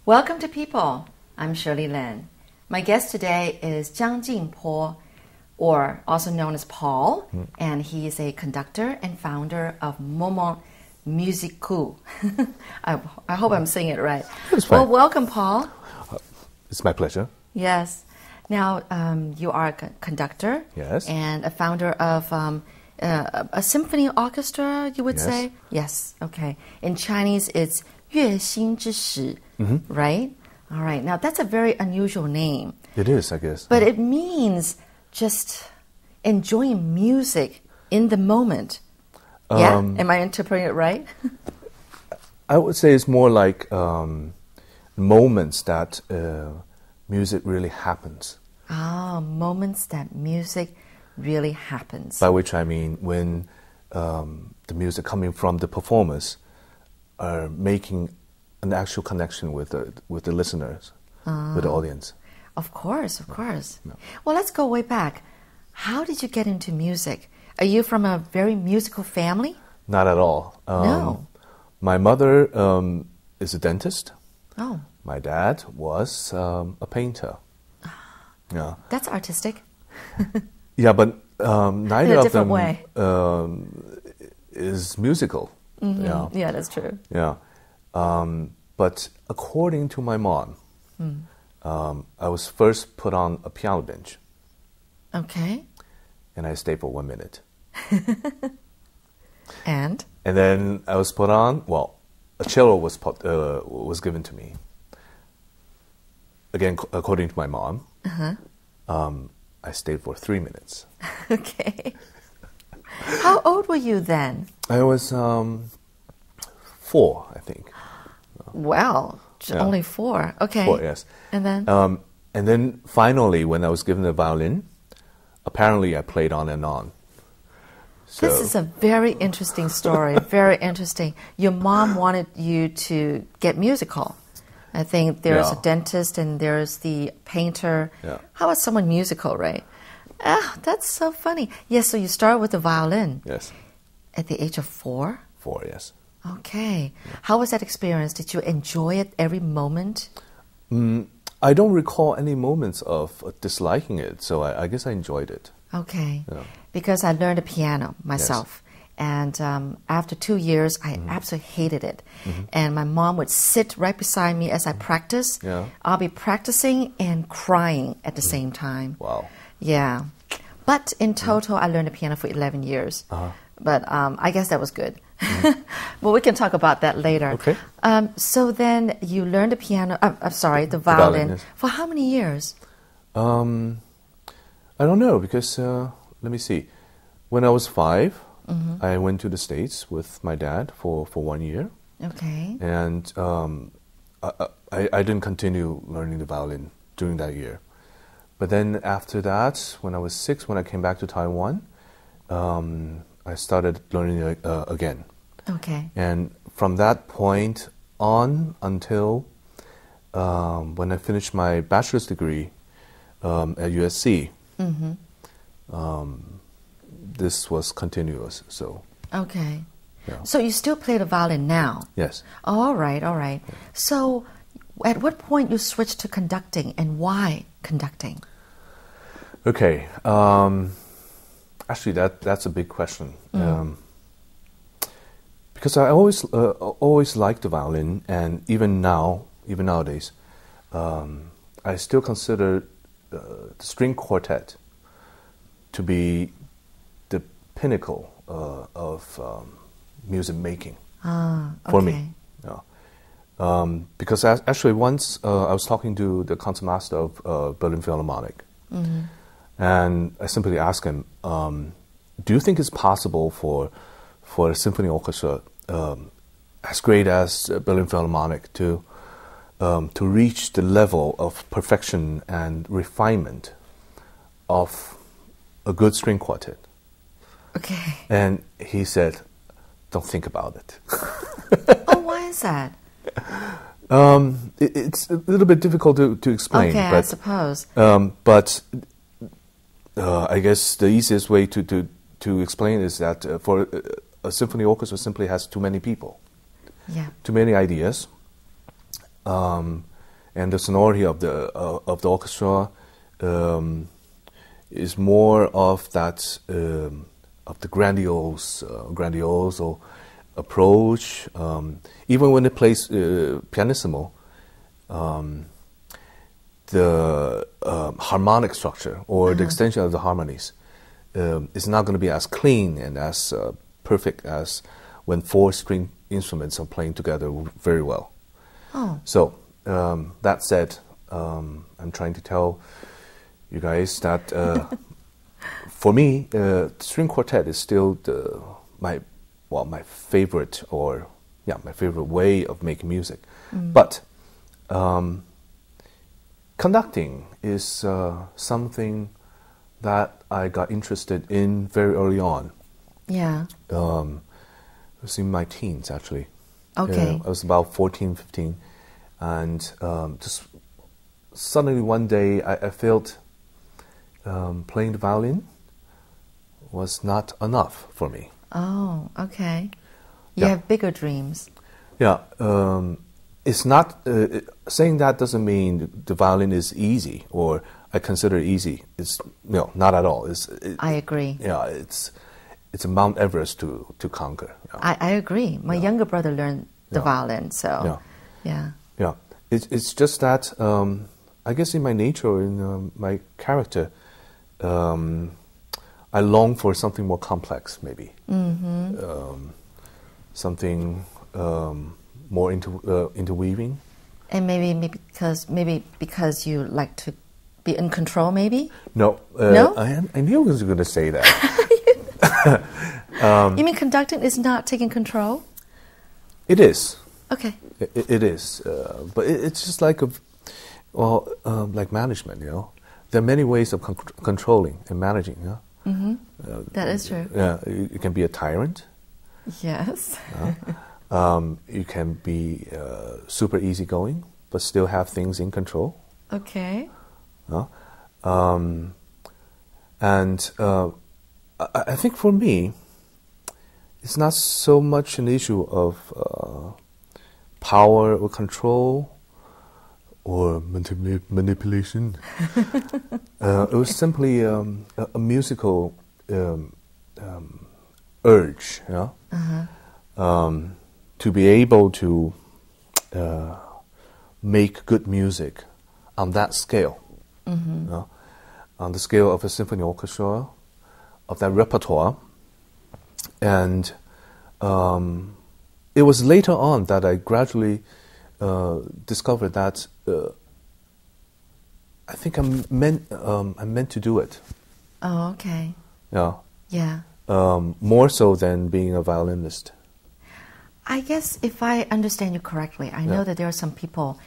Welcome to People. I'm Shirley Lin. My guest today is Jiang Jingpo, or also known as Paul, and he is a conductor and founder of Musicaux. I hope I'm saying it right. That's fine. Well, welcome, Paul. It's my pleasure. Yes. Now, you are a conductor. Yes. And a founder of a symphony orchestra, you would say? Yes. Okay. In Chinese, it's 乐心之始, right? All right. Now, that's a very unusual name. It is, I guess. But it means just enjoying music in the moment. Yeah? Am I interpreting it right? I would say it's more like moments that music really happens. Ah, moments that music really happens. By which I mean when the music coming from the performers are making an actual connection with the listeners, with the audience. Of course, of course. No. Well, let's go way back. How did you get into music? Are you from a very musical family? Not at all. No. My mother is a dentist. Oh. My dad was a painter. Yeah. That's artistic. Yeah, but neither In a of different them way. Is musical. Yeah. Yeah, that's true. Yeah. But according to my mom, I was first put on a piano bench. Okay. And I stayed for 1 minute. And then I was put on, a cello was given to me. Again, according to my mom, I stayed for 3 minutes. Okay. How old were you then? I was 4, I think. Wow, Yeah. only 4. Okay. 4, yes. And then? And then finally, when I was given the violin, apparently I played on and on. So, This is a very interesting story. Very interesting. Your mom wanted you to get musical. I think there's a dentist and there's the painter. Yeah. How about someone musical, right? Ah, that's so funny. Yes, so you start with the violin. Yes. At the age of 4? 4, yes. Okay. How was that experience? Did you enjoy it every moment? I don't recall any moments of disliking it, so I guess I enjoyed it. Okay. Yeah. Because I learned the piano myself. And after 2 years, I absolutely hated it. And my mom would sit right beside me as I practice. Yeah. I'll be practicing and crying at the same time. Wow. Yeah. But in total, I learned the piano for 11 years. But I guess that was good. Well, we can talk about that later. Okay. So then you learned the piano, the violin. Yes. For how many years? I don't know, because, let me see. When I was 5, I went to the States with my dad for 1 year. Okay. And I didn't continue learning the violin during that year. But then after that, when I was 6, when I came back to Taiwan, I started learning it again. Okay. And from that point on until when I finished my bachelor's degree at USC, this was continuous. So. Okay. Yeah. So you still play the violin now? Yes. Oh, all right, all right. Yeah. So at what point you switched to conducting, and why conducting? Okay. Actually, that's a big question. Because I always liked the violin, and even nowadays, I still consider the string quartet to be the pinnacle of music making for me. Yeah. Because actually once I was talking to the concertmaster of Berlin Philharmonic, and I simply asked him, do you think it's possible for a symphony orchestra as great as Berlin Philharmonic to reach the level of perfection and refinement of a good string quartet? Okay. And he said, don't think about it. Oh, why is that? It's a little bit difficult to explain. Okay, but, I suppose. But I guess the easiest way to explain is that for a symphony orchestra simply has too many people, Yeah. too many ideas, and the sonority of the orchestra is more of that of the grandiose approach. Even when it plays pianissimo, the harmonic structure or the extension of the harmonies is not going to be as clean and as perfect as when 4 string instruments are playing together very well. Oh. So that said, I'm trying to tell you guys that for me, string quartet is still my favorite my favorite way of making music. But conducting is something that I got interested in very early on. Yeah. It was in my teens, actually. Okay. I was about 14, 15. And just suddenly one day I felt playing the violin was not enough for me. Oh, okay. You have bigger dreams. Yeah. It's not... saying that doesn't mean the violin is easy or I consider it easy. It's not at all. I agree. Yeah, it's a Mount Everest to conquer. Yeah. I agree. My younger brother learned the violin, so yeah. It's just that I guess in my nature or in my character, I long for something more complex, maybe. Something more interweaving. And maybe because you like to be in control, maybe? No. No? I knew I was going to say that. You mean conducting is not taking control? It is. Okay. It is. But it's just like like management, There are many ways of controlling and managing, That is true. Yeah, you can be a tyrant. Yes. You can be super easygoing, but still have things in control. Okay. And I think for me, it's not so much an issue of power or control or manipulation. It was simply a musical urge, to be able to make good music on that scale, on the scale of a symphony orchestra, of that repertoire. And it was later on that I gradually discovered that I think I'm meant to do it. Oh, okay. Yeah. Yeah. More so than being a violinist. I guess if I understand you correctly, I know that there are some people,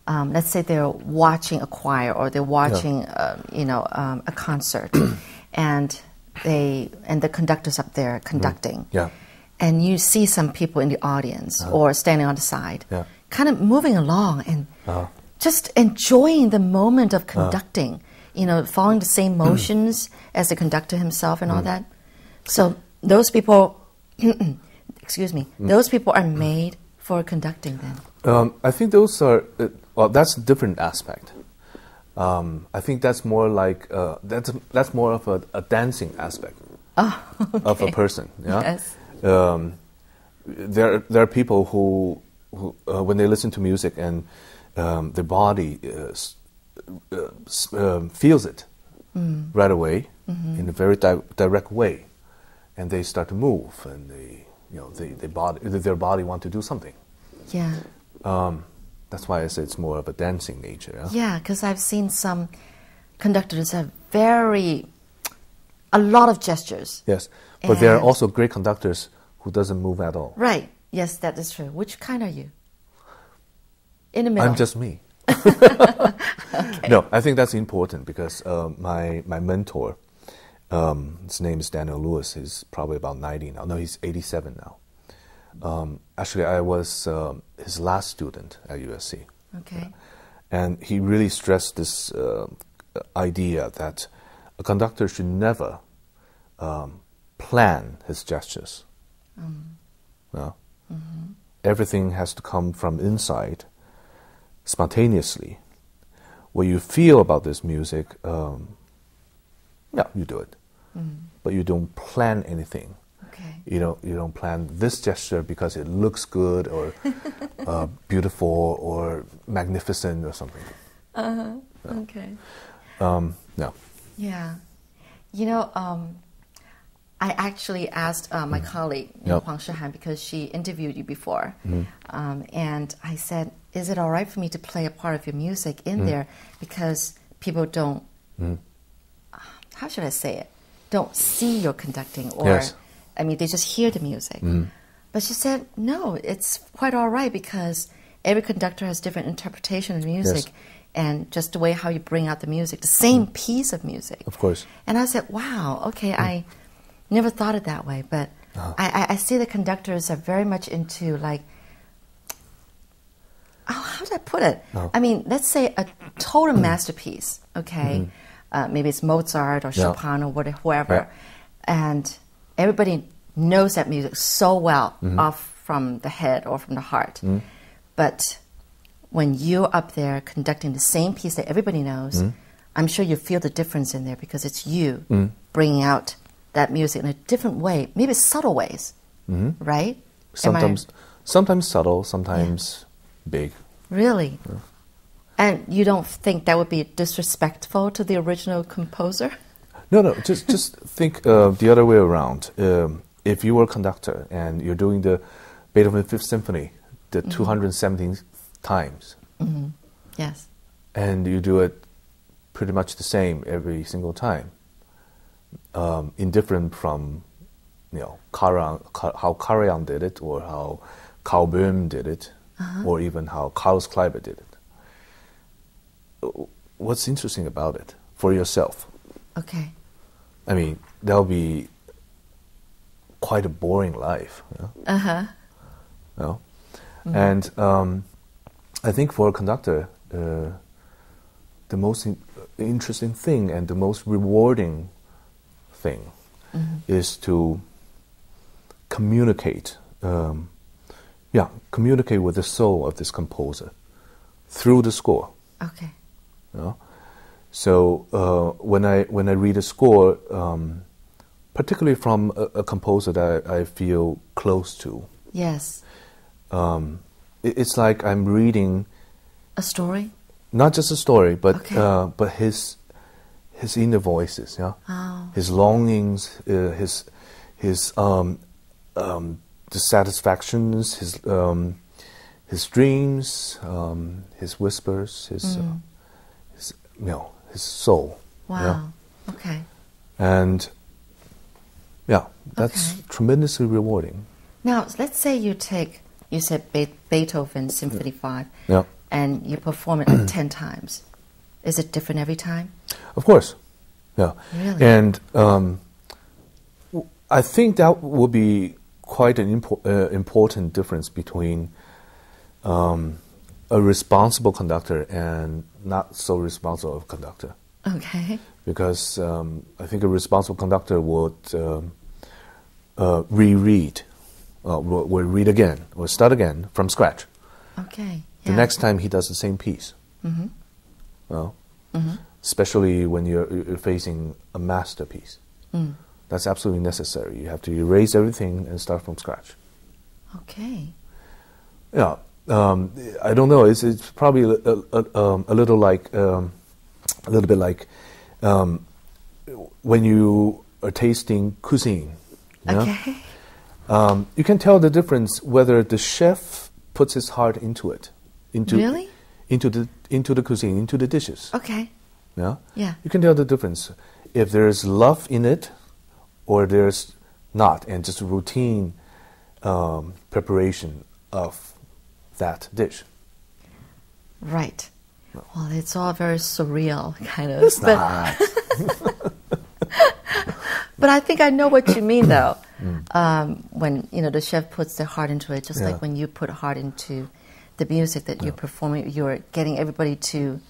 let's say they're watching a choir or they're watching, a concert, and the conductor's up there conducting. Yeah. And you see some people in the audience or standing on the side, kind of moving along and just enjoying the moment of conducting, following the same motions as the conductor himself and all that. So those people, excuse me, those people are made for conducting then. I think those are, that's a different aspect. I think that's more like, that's more of a dancing aspect of a person. Yeah? Yes. There are people who when they listen to music and their body feels it right away in a very direct way, and they start to move, and their body want to do something. Yeah. That's why I say it's more of a dancing nature. Yeah, because I've seen some conductors have a lot of gestures. Yes, but there are also great conductors who doesn't move at all. Right. Yes, that is true. Which kind are you? In the middle. I'm just me. Okay. No, I think that's important because my mentor, his name is Daniel Lewis. He's probably about 90 now. No, he's 87 now. Actually, I was his last student at USC. Okay. And he really stressed this idea that a conductor should never plan his gestures. Everything has to come from inside, spontaneously, what you feel about this music, yeah, you do it. But you don't plan anything. Okay. You don't plan this gesture because it looks good or beautiful or magnificent or something. No. Okay. No. Yeah. You know, I actually asked my colleague, Huang Shihan, because she interviewed you before. And I said, is it all right for me to play a part of your music in there? Because people don't, how should I say it? Don't see your conducting, or I mean, they just hear the music. But she said, no, it's quite all right because every conductor has different interpretation of music, and just the way how you bring out the music, the same piece of music. Of course. And I said, wow, okay, I never thought it that way, but I see the conductors are very much into like, how do I put it? I mean, let's say a total masterpiece, okay? Maybe it's Mozart or Chopin or whatever, whoever. And everybody knows that music so well off from the head or from the heart. But when you're up there conducting the same piece that everybody knows, I'm sure you feel the difference in there because it's you bringing out that music in a different way, maybe subtle ways, right? Sometimes subtle, sometimes big. Really? Yeah. And you don't think that would be disrespectful to the original composer? No. Just think the other way around. If you were a conductor and you're doing the Beethoven Fifth Symphony, the 217 times, yes, and you do it pretty much the same every single time, indifferent from how Karajan did it, or how Karl Böhm did it, or even how Carlos Kleiber did it. What's interesting about it for yourself? Okay. I mean, that'll be quite a boring life. And I think for a conductor, the most interesting thing and the most rewarding thing is to communicate. Communicate with the soul of this composer through the score. Okay. So when I read a score, particularly from a composer that I feel close to, yes, it's like I'm reading a story. Not just a story, but his inner voices, his longings, his dissatisfactions, his dreams, his whispers, his soul. Wow. Okay. And that's tremendously rewarding. Now, let's say you said Beethoven Symphony 5, and you perform it like 10 times. Is it different every time? Of course. Yeah. Really? And I think that would be quite an important difference between a responsible conductor and not so responsible conductor. Okay. Because I think a responsible conductor would reread, will read again, or start again from scratch. Okay. The next time he does the same piece. Especially when you're facing a masterpiece. That's absolutely necessary. You have to erase everything and start from scratch. Okay. Yeah. I don't know. It's probably a little bit like when you are tasting cuisine. Okay. You can tell the difference whether the chef puts his heart into it, into the cuisine, into the dishes. Okay. Yeah. Yeah. You can tell the difference if there's love in it, or there's not, and just routine preparation of that dish. Right. Well, it's all very surreal, kind of. It's not. But I think I know what you mean, though. When the chef puts their heart into it, just like when you put heart into the music that you're performing, you're getting everybody to,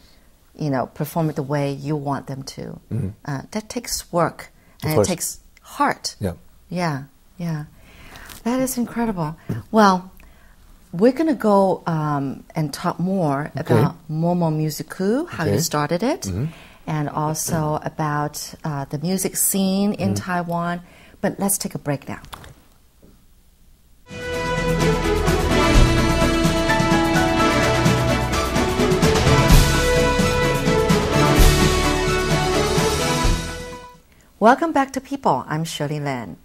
perform it the way you want them to. That takes work, and it takes heart. Yeah. That is incredible. Well, we're going to go and talk more about Musicaux, how you started it, and also about the music scene in Taiwan. But let's take a break now. Welcome back to People. I'm Shirley Lin.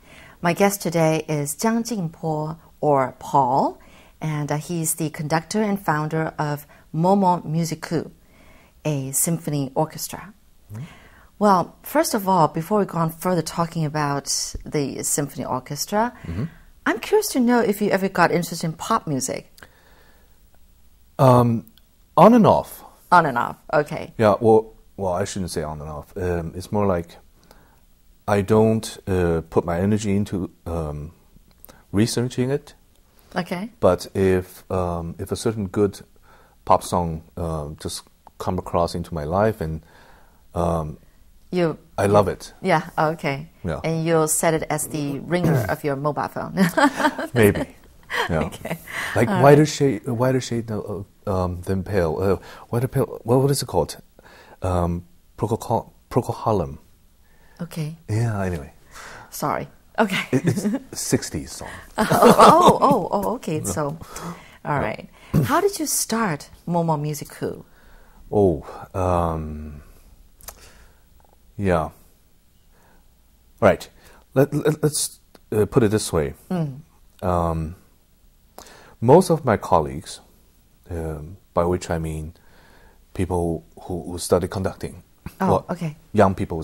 My guest today is Jangjingpo, or Paul, and he's the conductor and founder of Musicaux, a symphony orchestra. Well, first of all, before we go on further talking about the symphony orchestra, I'm curious to know if you ever got interested in pop music. On and off. On and off, okay. Yeah, well, I shouldn't say on and off. It's more like I don't put my energy into researching it. Okay. But if a certain good pop song just come across into my life, and I love it. Yeah. Okay. Yeah. And you'll set it as the ringer of your mobile phone. Maybe. Yeah. Okay. Like whiter shade than pale. Whiter pale. What is it called? Procol. Okay. Yeah. Anyway. Sorry. Okay. It's 60s song. Okay. So, all right. How did you start Musicaux? Yeah. Right. Let's put it this way. Most of my colleagues, by which I mean people who study conducting, okay. Young people who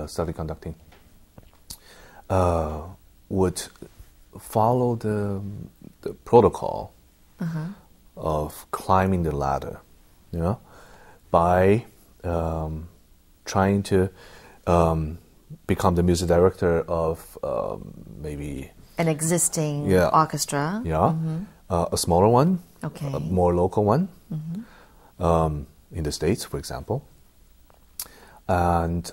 study conducting, would follow the protocol of climbing the ladder, by trying to become the music director of maybe an existing orchestra. Yeah, a smaller one, okay, a more local one, in the States, for example. And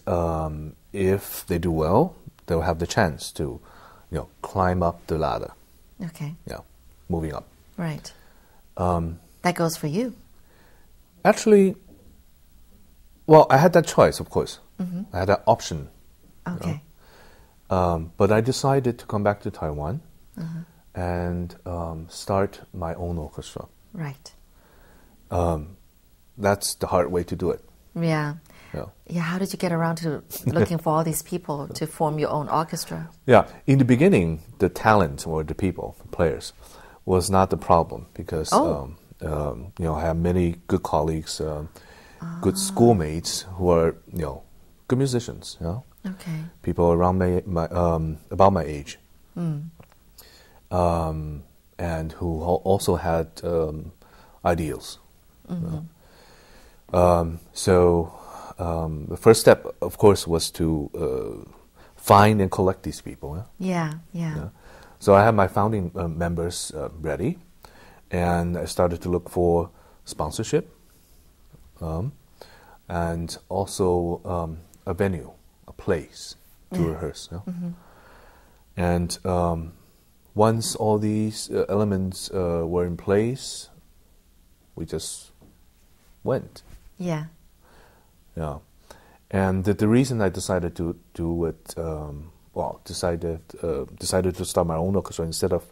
if they do well, they'll have the chance to, climb up the ladder. Okay. Yeah, moving up. Right. That goes for you. Actually, well, I had that choice, of course. I had that option. Okay. But I decided to come back to Taiwan and start my own orchestra. Right. That's the hard way to do it. Yeah. Yeah. How did you get around to looking for all these people to form your own orchestra? Yeah. In the beginning, the talent or the people, players, was not the problem because I have many good colleagues, good schoolmates who are good musicians. Okay. People around about my age, and who also had ideals. So the first step, of course, was to find and collect these people. Yeah. So I had my founding members ready, and I started to look for sponsorship, and also a venue, a place to rehearse. And once all these elements were in place, we just went. Yeah. And the reason I decided to do it, decided to start my own orchestra instead of,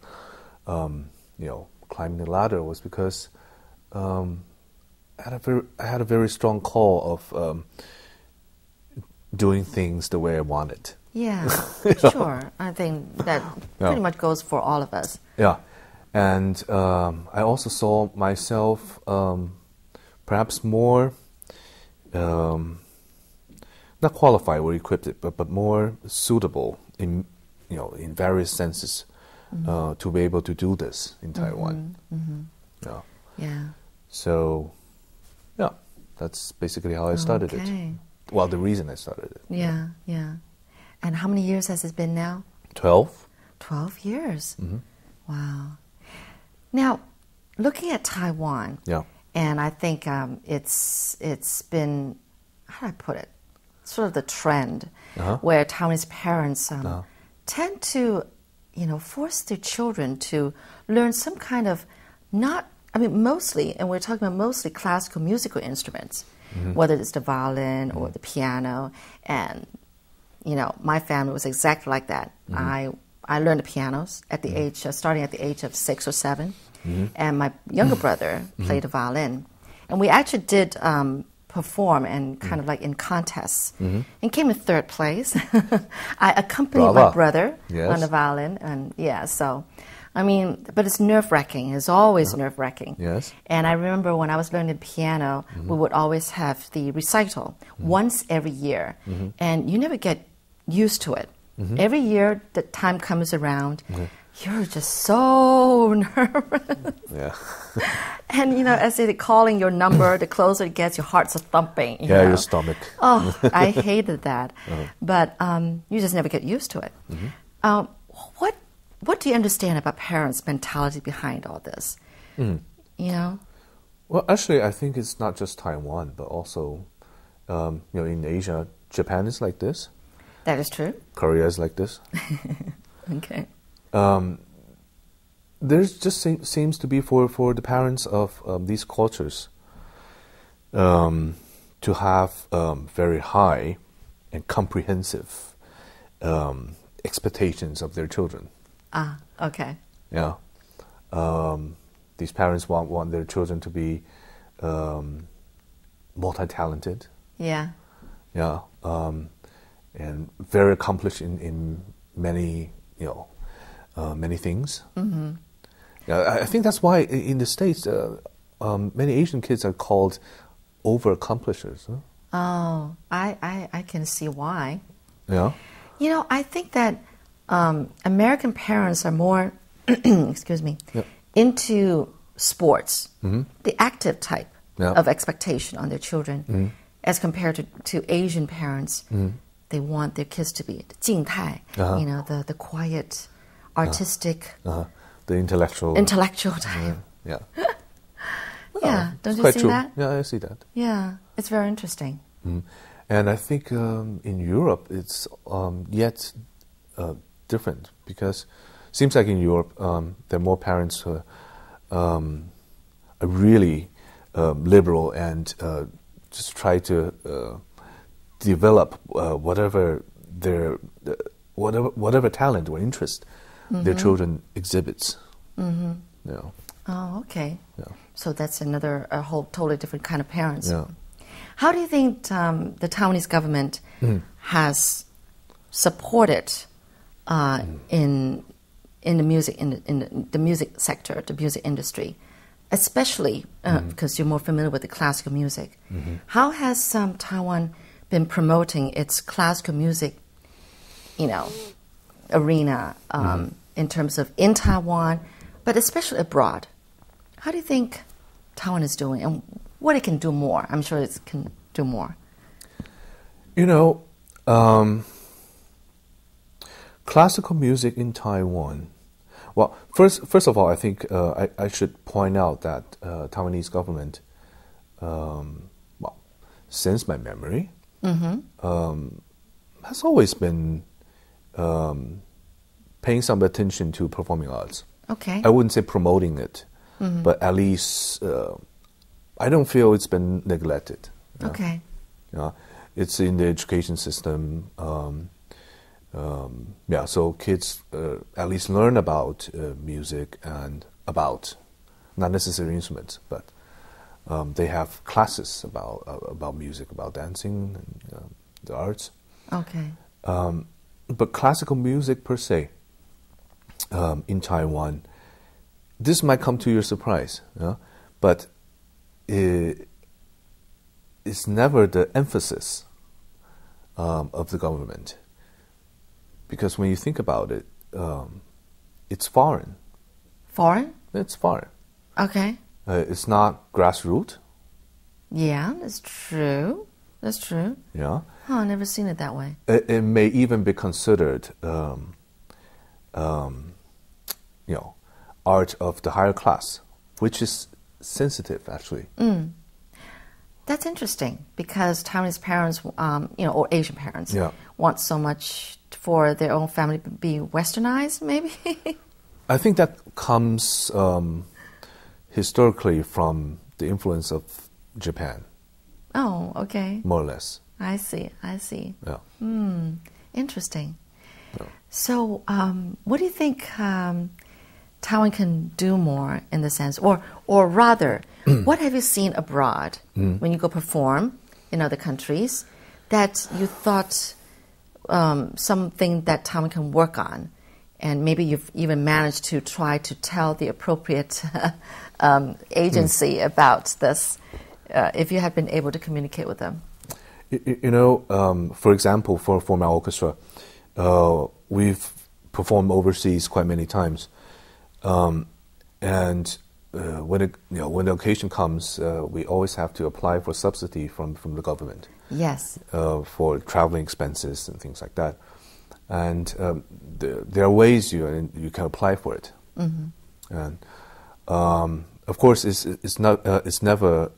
climbing the ladder was because I had a very strong call of doing things the way I wanted. Yeah, sure. I think that pretty much goes for all of us. Yeah, and I also saw myself perhaps more not qualified or equipped, but more suitable in various senses to be able to do this in Taiwan. Yeah. So, that's basically how I started it. Well, the reason I started it. Yeah. And how many years has it been now? 12. 12 years. Wow. Now, looking at Taiwan, and I think it's been, how do I put it, sort of the trend where Taiwanese parents tend to, force their children to learn some kind of mostly, and we're talking about mostly classical musical instruments, whether it's the violin or the piano. And, my family was exactly like that. I learned the pianos at the starting at the age of 6 or 7. And my younger brother played the violin. And we actually did perform and kind of like in contests and came in 3rd place. I accompanied my brother on the violin. And but it's nerve-wracking. It's always nerve-wracking. Yes. And I remember when I was learning the piano, we would always have the recital once every year. And you never get used to it. Every year the time comes around, you're just so nervous. Yeah. And, as they're calling your number, the closer it gets, your heart's thumping. Your stomach. Oh, I hated that. But you just never get used to it. What do you understand about parents' mentality behind all this? Well, actually, I think it's not just Taiwan, but also, in Asia, Japan is like this. That is true. Korea is like this. Okay. There's just seems to be for the parents of these cultures to have very high and comprehensive expectations of their children. Ah, okay. Yeah. These parents want their children to be multi-talented. Yeah. Yeah. And very accomplished in many, many things. Yeah, I think that's why in the States, many Asian kids are called over-accomplishers. Huh? Oh, I can see why. Yeah. I think that American parents are more, excuse me, into sports, the active type of expectation on their children, as compared to Asian parents. They want their kids to be 静态, the quiet, artistic, the intellectual type. Yeah. Yeah, don't you see true. that? Yeah, I see that. Yeah, it's very interesting. And I think in Europe it's yet different, because it seems like in Europe there are more parents who are really liberal and just try to develop whatever talent or interest their children exhibits. Yeah. Oh, okay. Yeah. So that's a whole totally different kind of parents. Yeah. How do you think the Taiwanese government has supported in the music in the music sector, the music industry, especially because you're more familiar with the classical music? How has Taiwan been promoting its classical music, arena in terms of in Taiwan, but especially abroad? How do you think Taiwan is doing, and what it can do more? I'm sure it can do more. Classical music in Taiwan. Well, first of all, I think I should point out that Taiwanese government, since my memory, has always been paying some attention to performing arts. Okay. I wouldn't say promoting it, but at least I don't feel it's been neglected. Okay. It's in the education system. So kids at least learn about music and about, not necessarily instruments, but they have classes about music, about dancing, and the arts. Okay. But classical music per se in Taiwan, this might come to your surprise, but it's never the emphasis of the government. Because when you think about it, it's foreign. Foreign? It's foreign. Okay. It's not grassroots. Yeah, that's true. That's true. Yeah. Oh, I've never seen it that way. It may even be considered, art of the higher class, which is sensitive, actually. That's interesting, because Taiwanese parents, or Asian parents, want so much for their own family to be westernized, maybe? I think that comes historically from the influence of Japan. Oh, okay. More or less. I see. Yeah. Interesting. Yeah. So, what do you think Taiwan can do more in the sense, or rather, what have you seen abroad when you go perform in other countries that you thought something that Taiwan can work on, and maybe you've even managed to try to tell the appropriate agency about this, if you have been able to communicate with them? For example, for my orchestra, we've performed overseas quite many times, and when the occasion comes, we always have to apply for subsidy from the government. Yes. For traveling expenses and things like that, and there are ways you can apply for it, and of course it's never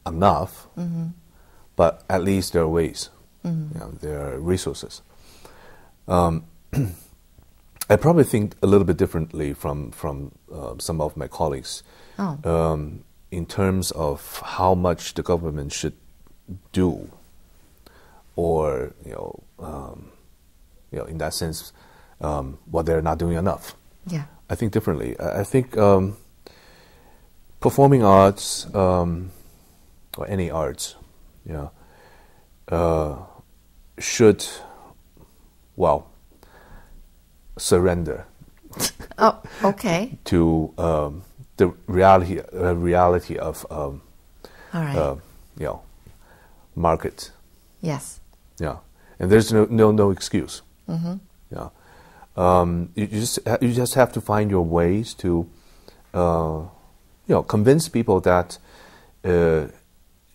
enough, but at least there are ways. There are resources. I probably think a little bit differently from some of my colleagues in terms of how much the government should do, or in that sense, what they're not doing enough. Yeah, I think differently. I think performing arts or any arts, should surrender. Oh, okay. To the reality of all right. Market. Yes. Yeah, and there's no excuse. Yeah, you just have to find your ways to convince people that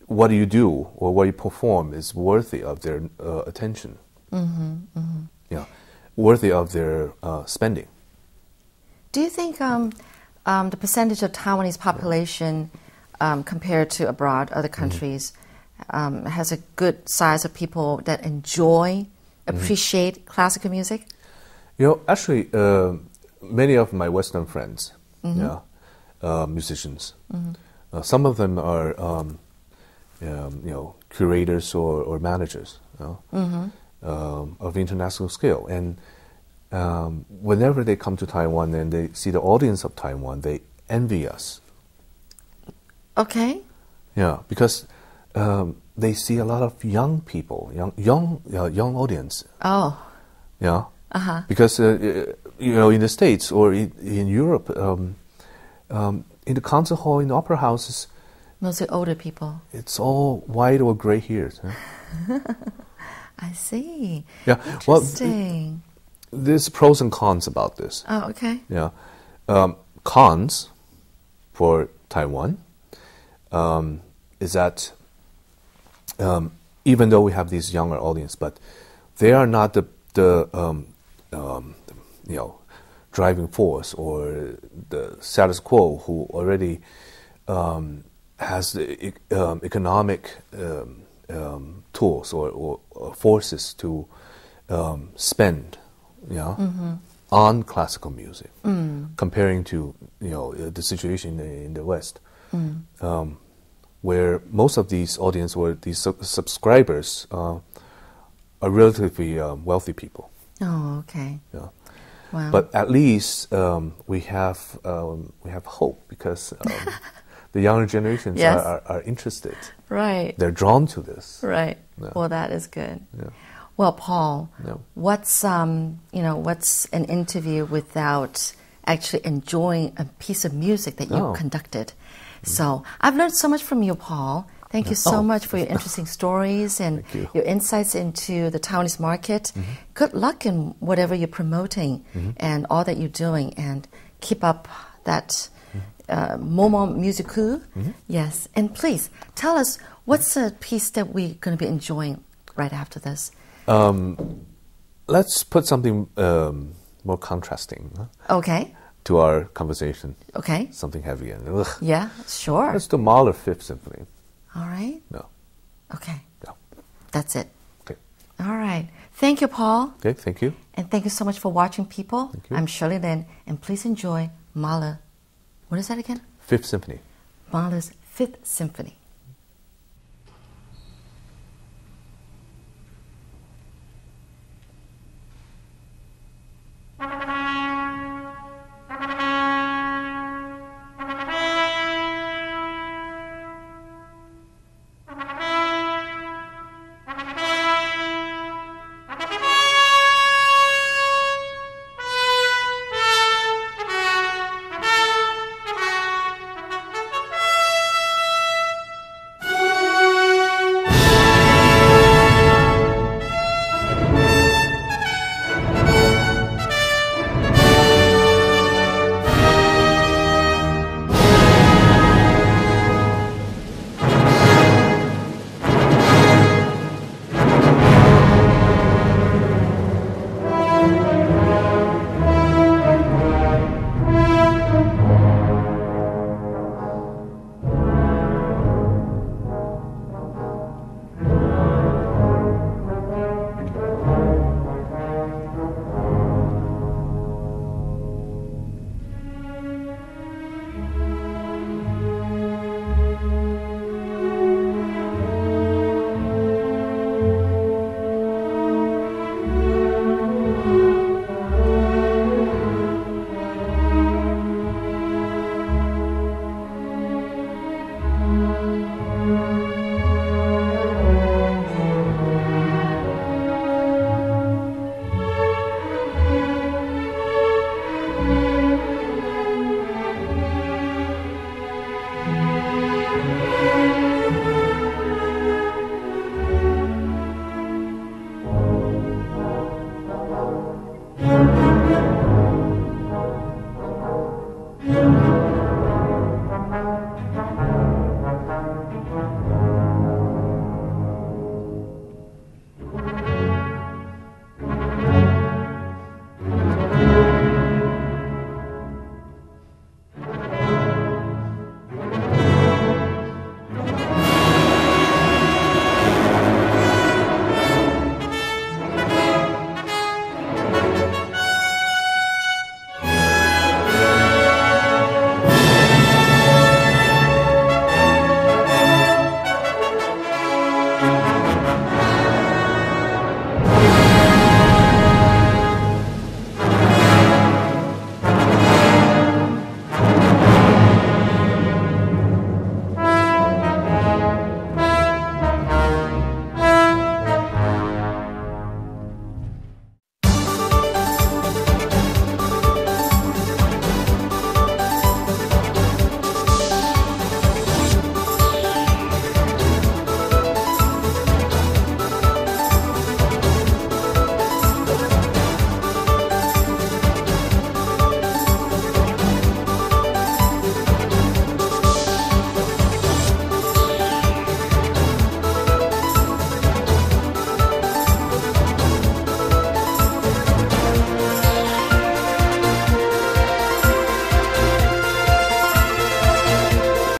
what you do or what you perform is worthy of their attention. Yeah, worthy of their spending. Do you think the percentage of Taiwanese population compared to abroad, other countries, has a good size of people that enjoy, appreciate classical music? Actually, many of my Western friends, musicians, some of them are, curators or managers of international scale, and whenever they come to Taiwan and they see the audience of Taiwan, they envy us. Okay. Yeah, because they see a lot of young people, young audience. Oh. Yeah. Because in the States or in Europe, in the concert hall, in the opera houses, mostly older people. It's all white or gray hairs. Huh? I see. Yeah. Interesting. There's pros and cons about this. Oh, okay. Yeah. Cons for Taiwan is that even though we have this younger audience, but they are not the driving force or the status quo who already has the economic tools or forces to spend, on classical music, comparing to the situation in the West, where most of these audience or these subscribers are relatively wealthy people. Oh, okay. Yeah. Wow. But at least we have hope because the younger generations are interested. Right. They're drawn to this. Right. Yeah. Well, that is good. Yeah. Well, Paul, Yeah. what's what's an interview without actually enjoying a piece of music that you conducted? So I've learned so much from you, Paul. Thank you so much for your interesting stories and your insights into the Taiwanese market. Good luck in whatever you're promoting and all that you're doing, and keep up that moment Musicaux. Yes, and please tell us what's a piece that we're going to be enjoying right after this. Let's put something more contrasting. Okay. To our conversation. Okay. Something heavy. Yeah, sure. Let's do Mahler Fifth Symphony. All right. No. Okay. Yeah. That's it. Okay. All right. Thank you, Paul. Okay, thank you. And thank you so much for watching, people. Thank you. I'm Shirley Lin, and please enjoy Mahler What is that again? Fifth Symphony. Mahler's Fifth Symphony.